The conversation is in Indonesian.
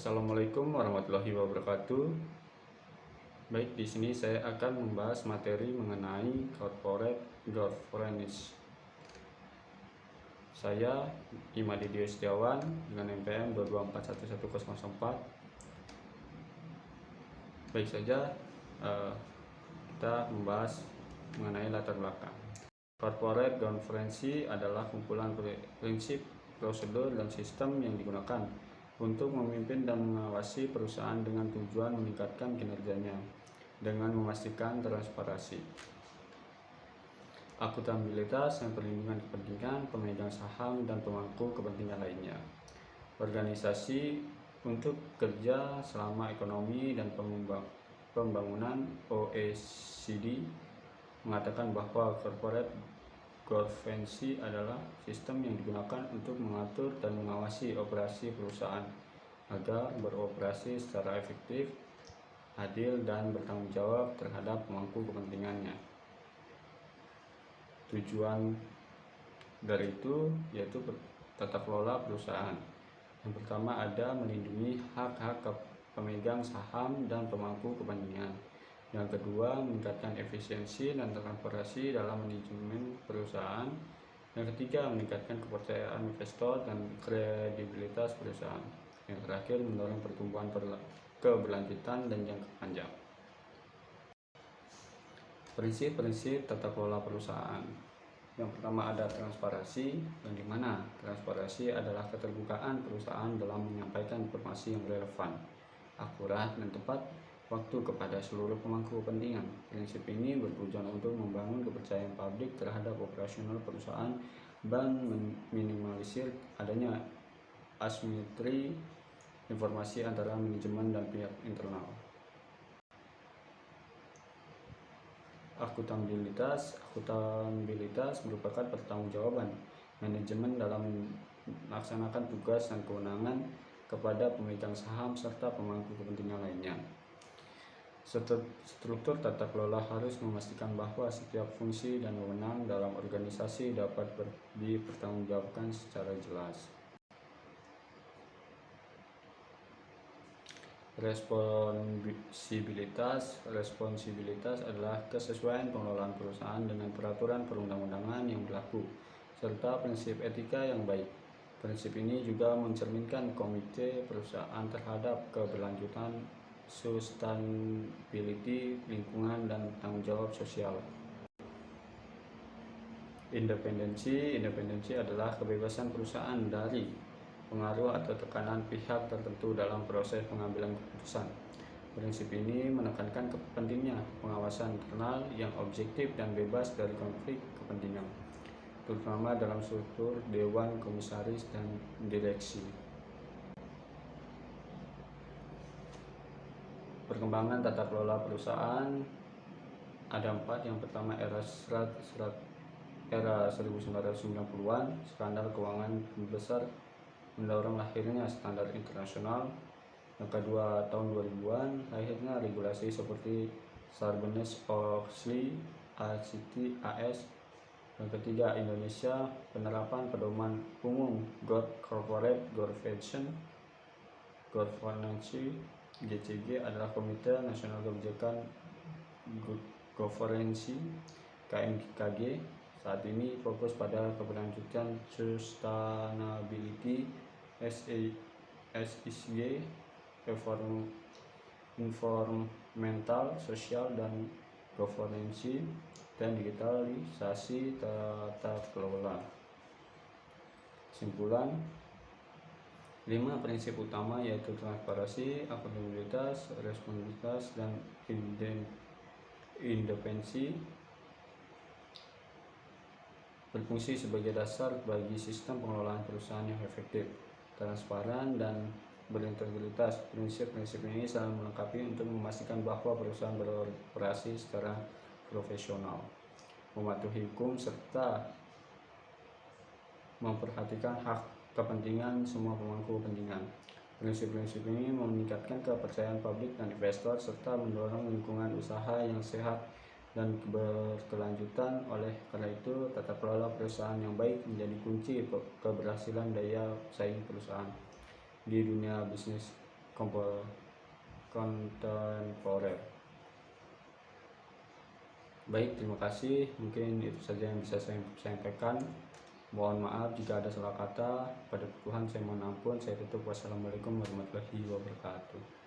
Assalamualaikum warahmatullahi wabarakatuh. Baik, di sini saya akan membahas materi mengenai corporate governance. Saya Imadi Dio Setiawan dengan NPM 2241104. Baik saja, kita membahas mengenai latar belakang. Corporate governance adalah kumpulan prinsip, prosedur, dan sistem yang digunakan untuk memimpin dan mengawasi perusahaan dengan tujuan meningkatkan kinerjanya dengan memastikan transparansi, akuntabilitas, dan perlindungan kepentingan pemegang saham dan pemangku kepentingan lainnya. Organisasi untuk kerja selama ekonomi dan pembangunan OECD mengatakan bahwa corporate governance adalah sistem yang digunakan untuk mengatur dan mengawasi operasi perusahaan agar beroperasi secara efektif, adil, dan bertanggung jawab terhadap pemangku kepentingannya. Tujuan dari itu yaitu tata kelola perusahaan. Yang pertama ada melindungi hak-hak pemegang saham dan pemangku kepentingan. Yang kedua, meningkatkan efisiensi dan transparansi dalam manajemen perusahaan. Yang ketiga, meningkatkan kepercayaan investor dan kredibilitas perusahaan. Yang terakhir, mendorong pertumbuhan keberlanjutan dan jangka panjang. Prinsip-prinsip tata kelola perusahaan. Yang pertama ada transparansi, yang dimana transparansi adalah keterbukaan perusahaan dalam menyampaikan informasi yang relevan, akurat, dan tepat waktu kepada seluruh pemangku kepentingan. Prinsip ini bertujuan untuk membangun kepercayaan publik terhadap operasional perusahaan dan meminimalisir adanya asimetri informasi antara manajemen dan pihak internal. Akuntabilitas merupakan pertanggungjawaban manajemen dalam melaksanakan tugas dan kewenangan kepada pemegang saham serta pemangku kepentingan lainnya. Struktur tata kelola harus memastikan bahwa setiap fungsi dan wewenang dalam organisasi dapat dipertanggungjawabkan secara jelas. Responsibilitas adalah kesesuaian pengelolaan perusahaan dengan peraturan perundang-undangan yang berlaku serta prinsip etika yang baik. Prinsip ini juga mencerminkan komite perusahaan terhadap keberlanjutan, sustainability lingkungan, dan tanggung jawab sosial. Independensi adalah kebebasan perusahaan dari pengaruh atau tekanan pihak tertentu dalam proses pengambilan keputusan. Prinsip ini menekankan pentingnya pengawasan internal yang objektif dan bebas dari konflik kepentingan, terutama dalam struktur dewan komisaris dan direksi. Perkembangan tata kelola perusahaan ada 4. Yang pertama era 1990-an, skandal keuangan besar mendorong lahirnya standar internasional. Yang kedua tahun 2000-an, lahirnya regulasi seperti Sarbanes-Oxley Act AS. Yang ketiga Indonesia, penerapan pedoman umum Corporate Governance GCG adalah Komite Nasional Kebijakan Governance KNKG. Saat ini fokus pada keberlanjutan sustainability, ESG, environmental, sosial, dan governance, dan digitalisasi tata kelola. Kesimpulan, 5 prinsip utama yaitu transparansi, akuntabilitas, responsibilitas, dan independensi berfungsi sebagai dasar bagi sistem pengelolaan perusahaan yang efektif, transparan, dan berintegritas. Prinsip-prinsip ini saling melengkapi untuk memastikan bahwa perusahaan beroperasi secara profesional, mematuhi hukum, serta memperhatikan hak kepentingan semua pemangku kepentingan. Prinsip-prinsip ini meningkatkan kepercayaan publik dan investor serta mendorong lingkungan usaha yang sehat dan berkelanjutan. Oleh karena itu, tata kelola perusahaan yang baik menjadi kunci keberhasilan daya saing perusahaan di dunia bisnis kontemporer. Baik, terima kasih. Mungkin itu saja yang bisa saya sampaikan. Mohon maaf jika ada salah kata. Pada Tuhan saya mohon ampun. Saya tutup. Wassalamualaikum warahmatullahi wabarakatuh.